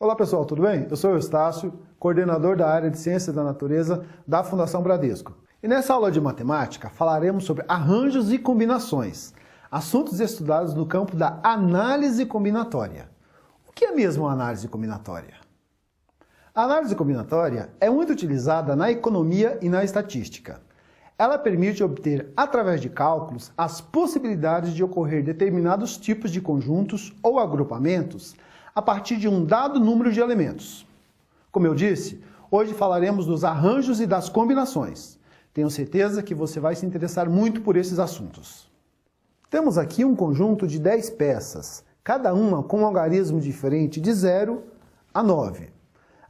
Olá pessoal, tudo bem? Eu sou o Eustácio, coordenador da área de Ciência da Natureza da Fundação Bradesco. E nessa aula de matemática falaremos sobre arranjos e combinações, assuntos estudados no campo da análise combinatória. O que é mesmo a análise combinatória? A análise combinatória é muito utilizada na economia e na estatística. Ela permite obter, através de cálculos, as possibilidades de ocorrer determinados tipos de conjuntos ou agrupamentos a partir de um dado número de elementos. Como eu disse, hoje falaremos dos arranjos e das combinações. Tenho certeza que você vai se interessar muito por esses assuntos. Temos aqui um conjunto de 10 peças, cada uma com um algarismo diferente de 0 a 9.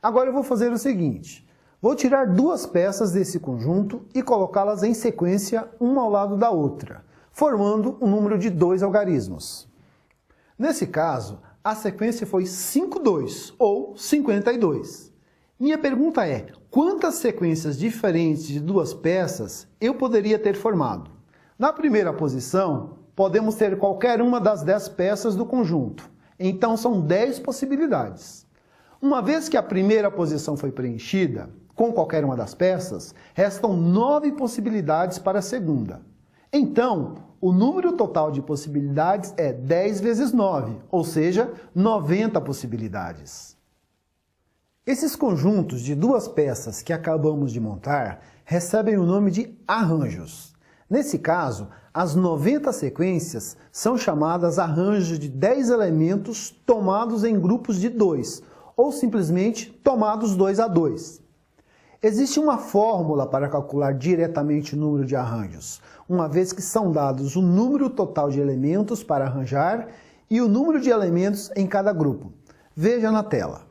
Agora eu vou fazer o seguinte, vou tirar duas peças desse conjunto e colocá-las em sequência uma ao lado da outra, formando um número de 2 algarismos. Nesse caso, a sequência foi 52, ou 52. Minha pergunta é, quantas sequências diferentes de duas peças eu poderia ter formado? Na primeira posição, podemos ter qualquer uma das 10 peças do conjunto. Então, são 10 possibilidades. Uma vez que a primeira posição foi preenchida, com qualquer uma das peças, restam 9 possibilidades para a segunda. Então, o número total de possibilidades é 10 vezes 9, ou seja, 90 possibilidades. Esses conjuntos de duas peças que acabamos de montar recebem o nome de arranjos. Nesse caso, as 90 sequências são chamadas arranjos de 10 elementos tomados em grupos de 2, ou simplesmente tomados 2 a 2. Existe uma fórmula para calcular diretamente o número de arranjos, uma vez que são dados o número total de elementos para arranjar e o número de elementos em cada grupo. Veja na tela.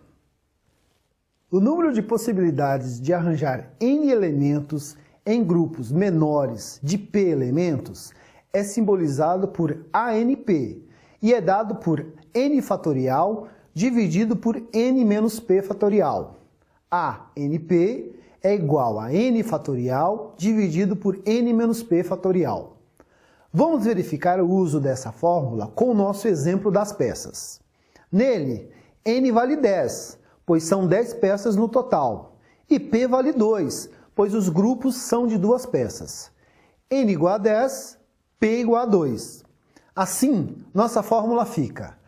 O número de possibilidades de arranjar n elementos em grupos menores de p elementos é simbolizado por ANP e é dado por n fatorial dividido por n menos p fatorial. ANP é igual a n fatorial dividido por n menos p fatorial. Vamos verificar o uso dessa fórmula com o nosso exemplo das peças. Nele, n vale 10, pois são 10 peças no total, e p vale 2, pois os grupos são de duas peças. n igual a 10, p igual a 2. Assim, nossa fórmula fica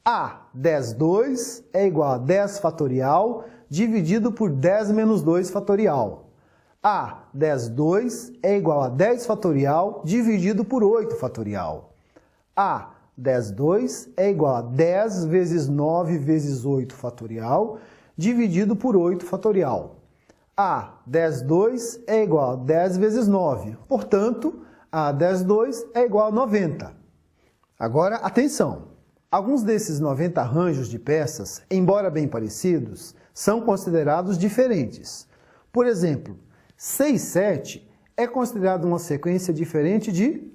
A10,2 é igual a 10 fatorial dividido por 10 menos 2 fatorial. A10,2 é igual a 10 fatorial dividido por 8 fatorial. A10,2 é igual a 10 vezes 9 vezes 8 fatorial dividido por 8 fatorial. A10,2 é igual a 10 vezes 9, portanto, A10,2 é igual a 90. Agora, atenção! Alguns desses 90 arranjos de peças, embora bem parecidos, são considerados diferentes. Por exemplo, 6, 7 é considerado uma sequência diferente de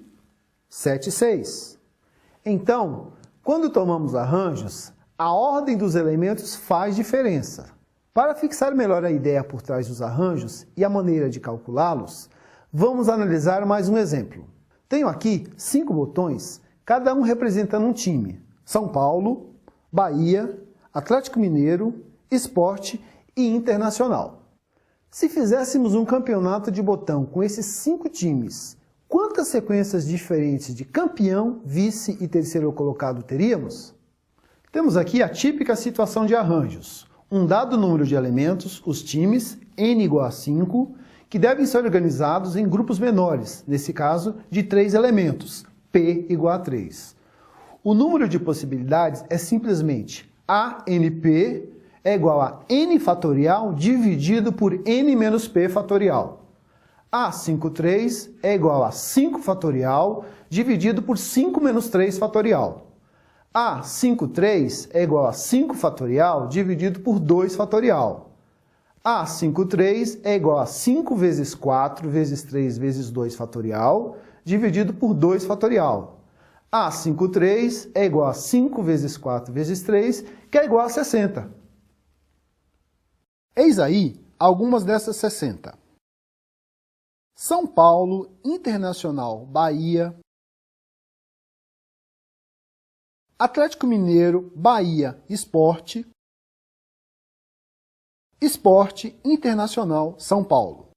7, 6. Então, quando tomamos arranjos, a ordem dos elementos faz diferença. Para fixar melhor a ideia por trás dos arranjos e a maneira de calculá-los, vamos analisar mais um exemplo. Tenho aqui 5 botões, cada um representando um time. São Paulo, Bahia, Atlético Mineiro, Sport e Internacional. Se fizéssemos um campeonato de botão com esses 5 times, quantas sequências diferentes de campeão, vice e terceiro colocado teríamos? Temos aqui a típica situação de arranjos. Um dado número de elementos, os times, n igual a 5, que devem ser organizados em grupos menores, nesse caso de 3 elementos, p igual a 3. O número de possibilidades é simplesmente ANP é igual a n fatorial dividido por n menos p fatorial. A53 é igual a 5 fatorial dividido por 5 menos 3 fatorial. A53 é igual a 5 fatorial dividido por 2 fatorial. A53 é igual a 5 vezes 4 vezes 3 vezes 2 fatorial dividido por 2 fatorial. A53 é igual a 5 vezes 4 vezes 3, que é igual a 60. Eis aí algumas dessas 60. São Paulo, Internacional, Bahia. Atlético Mineiro, Bahia, Sport. Sport, Internacional, São Paulo.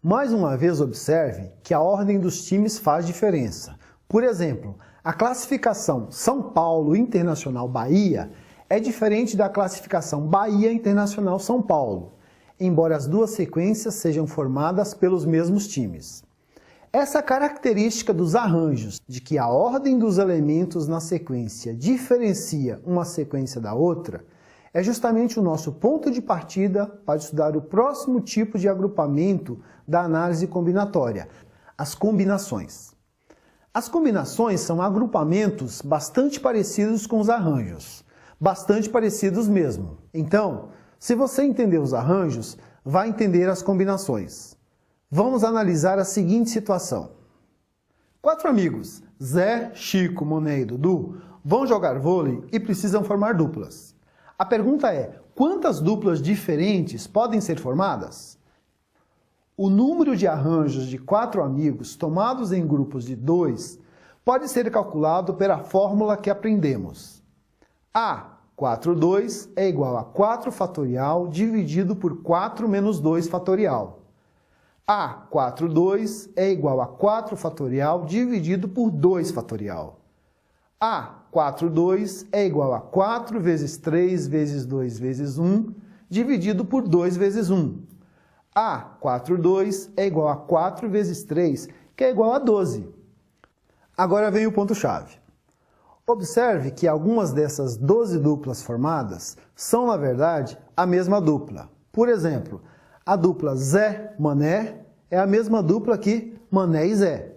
Mais uma vez observe que a ordem dos times faz diferença. Por exemplo, a classificação São Paulo, Internacional, Bahia é diferente da classificação Bahia, Internacional, São Paulo, embora as duas sequências sejam formadas pelos mesmos times. Essa característica dos arranjos, de que a ordem dos elementos na sequência diferencia uma sequência da outra, é justamente o nosso ponto de partida para estudar o próximo tipo de agrupamento da análise combinatória, as combinações. As combinações são agrupamentos bastante parecidos com os arranjos, bastante parecidos mesmo. Então, se você entender os arranjos, vai entender as combinações. Vamos analisar a seguinte situação. 4 amigos, Zé, Chico, Moné e Dudu, vão jogar vôlei e precisam formar duplas. A pergunta é, quantas duplas diferentes podem ser formadas? O número de arranjos de 4 amigos tomados em grupos de 2 pode ser calculado pela fórmula que aprendemos. A, 4, 2 é igual a 4 fatorial dividido por 4 menos 2 fatorial. A, 4, 2 é igual a 4 fatorial dividido por 2 fatorial. A, 4, 2 é igual a 4 vezes 3 vezes 2 vezes 1 dividido por 2 vezes 1. A, 4, 2 é igual a 4 vezes 3, que é igual a 12. Agora vem o ponto-chave. Observe que algumas dessas 12 duplas formadas são, na verdade, a mesma dupla. Por exemplo, a dupla Zé-Mané é a mesma dupla que Mané e Zé.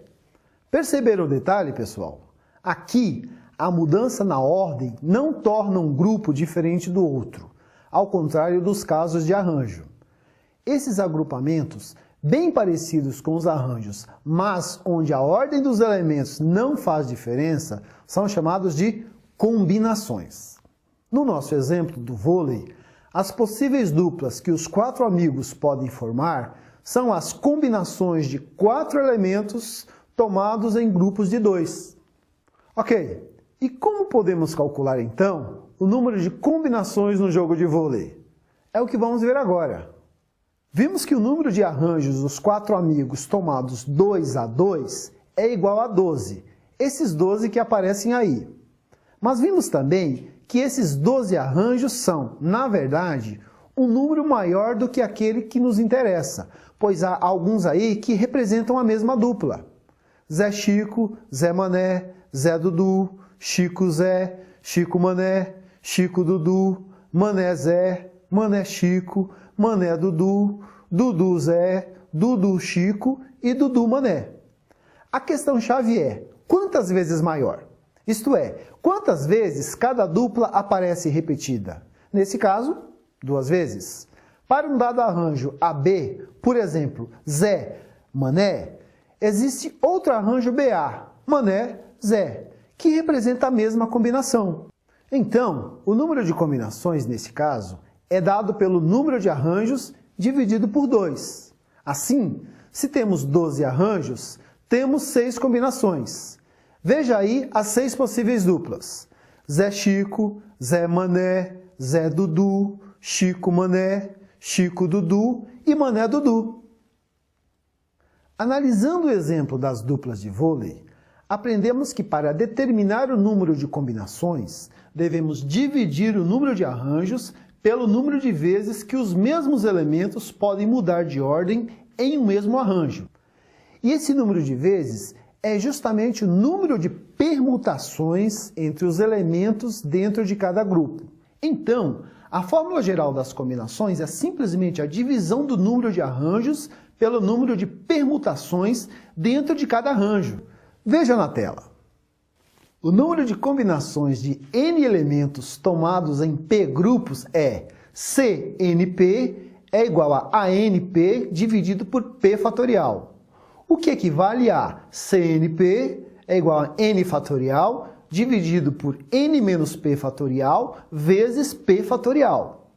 Perceberam o detalhe, pessoal? Aqui, a mudança na ordem não torna um grupo diferente do outro, ao contrário dos casos de arranjo. Esses agrupamentos, bem parecidos com os arranjos, mas onde a ordem dos elementos não faz diferença, são chamados de combinações. No nosso exemplo do vôlei, as possíveis duplas que os 4 amigos podem formar são as combinações de 4 elementos tomados em grupos de 2. Ok, e como podemos calcular então o número de combinações no jogo de vôlei? É o que vamos ver agora. Vimos que o número de arranjos dos 4 amigos tomados 2 a 2 é igual a 12, esses 12 que aparecem aí. Mas vimos também que esses 12 arranjos são, na verdade, um número maior do que aquele que nos interessa, pois há alguns aí que representam a mesma dupla. Zé Chico, Zé Mané, Zé Dudu, Chico Zé, Chico Mané, Chico Dudu, Mané Zé, Mané Chico, Mané Dudu, Dudu Zé, Dudu Chico e Dudu Mané. A questão-chave é, quantas vezes maior? Isto é, quantas vezes cada dupla aparece repetida? Nesse caso, 2 vezes. Para um dado arranjo AB, por exemplo, Zé, Mané, existe outro arranjo BA, Mané, Zé, que representa a mesma combinação. Então, o número de combinações, nesse caso, é dado pelo número de arranjos dividido por 2. Assim, se temos 12 arranjos, temos 6 combinações. Veja aí as 6 possíveis duplas. Zé Chico, Zé Mané, Zé Dudu, Chico Mané, Chico Dudu e Mané Dudu. Analisando o exemplo das duplas de vôlei, aprendemos que para determinar o número de combinações, devemos dividir o número de arranjos pelo número de vezes que os mesmos elementos podem mudar de ordem em um mesmo arranjo. E esse número de vezes é justamente o número de permutações entre os elementos dentro de cada grupo. Então, a fórmula geral das combinações é simplesmente a divisão do número de arranjos pelo número de permutações dentro de cada arranjo. Veja na tela. O número de combinações de N elementos tomados em P grupos é CNP é igual a ANP dividido por P fatorial, o que equivale a CNP é igual a N fatorial dividido por N menos P fatorial vezes P fatorial.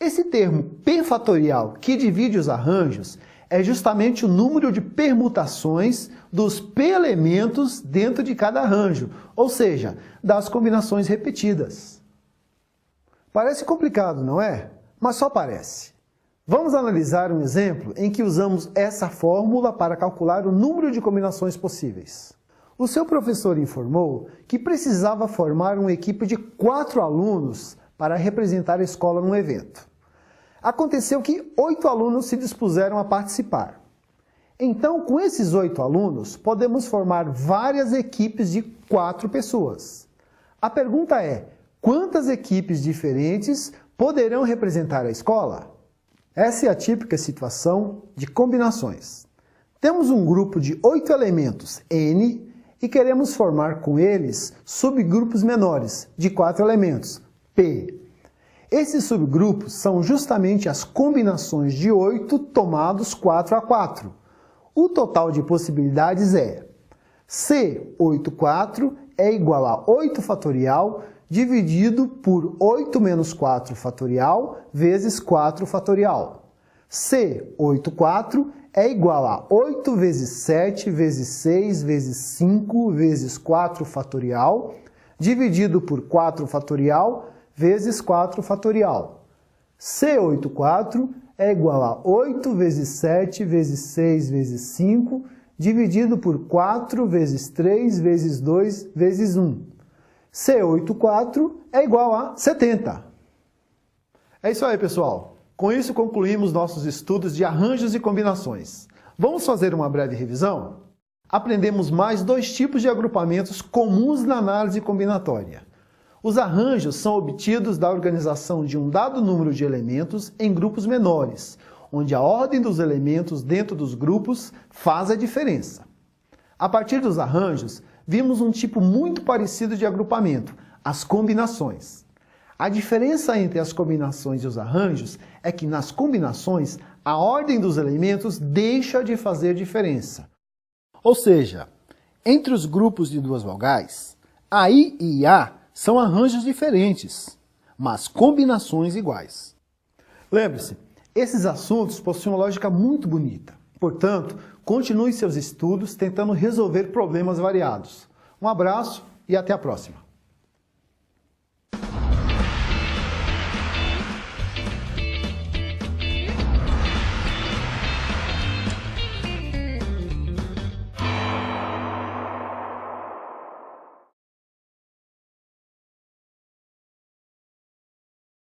Esse termo P fatorial, que divide os arranjos, é justamente o número de permutações dos P elementos dentro de cada arranjo, ou seja, das combinações repetidas. Parece complicado, não é? Mas só parece. Vamos analisar um exemplo em que usamos essa fórmula para calcular o número de combinações possíveis. O seu professor informou que precisava formar uma equipe de 4 alunos para representar a escola num evento. Aconteceu que 8 alunos se dispuseram a participar. Então, com esses 8 alunos, podemos formar várias equipes de 4 pessoas. A pergunta é, quantas equipes diferentes poderão representar a escola? Essa é a típica situação de combinações. Temos um grupo de 8 elementos, N, e queremos formar com eles subgrupos menores, de 4 elementos, P. Esses subgrupos são justamente as combinações de 8 tomados 4 a 4. O total de possibilidades é C84 é igual a 8 fatorial dividido por 8 menos 4 fatorial vezes 4 fatorial. C84 é igual a 8 vezes 7 vezes 6 vezes 5 vezes 4 fatorial dividido por 4 fatorial vezes 4 fatorial. C84 é igual a 8 vezes 7 vezes 6 vezes 5 dividido por 4 vezes 3 vezes 2 vezes 1. C84 é igual a 70. É isso aí, pessoal. Com isso concluímos nossos estudos de arranjos e combinações. Vamos fazer uma breve revisão? Aprendemos mais 2 tipos de agrupamentos comuns na análise combinatória. Os arranjos são obtidos da organização de um dado número de elementos em grupos menores, onde a ordem dos elementos dentro dos grupos faz a diferença. A partir dos arranjos, vimos um tipo muito parecido de agrupamento, as combinações. A diferença entre as combinações e os arranjos é que nas combinações, a ordem dos elementos deixa de fazer diferença. Ou seja, entre os grupos de 2 vogais, a I e A são arranjos diferentes, mas combinações iguais. Lembre-se, esses assuntos possuem uma lógica muito bonita. Portanto, continue seus estudos tentando resolver problemas variados. Um abraço e até a próxima.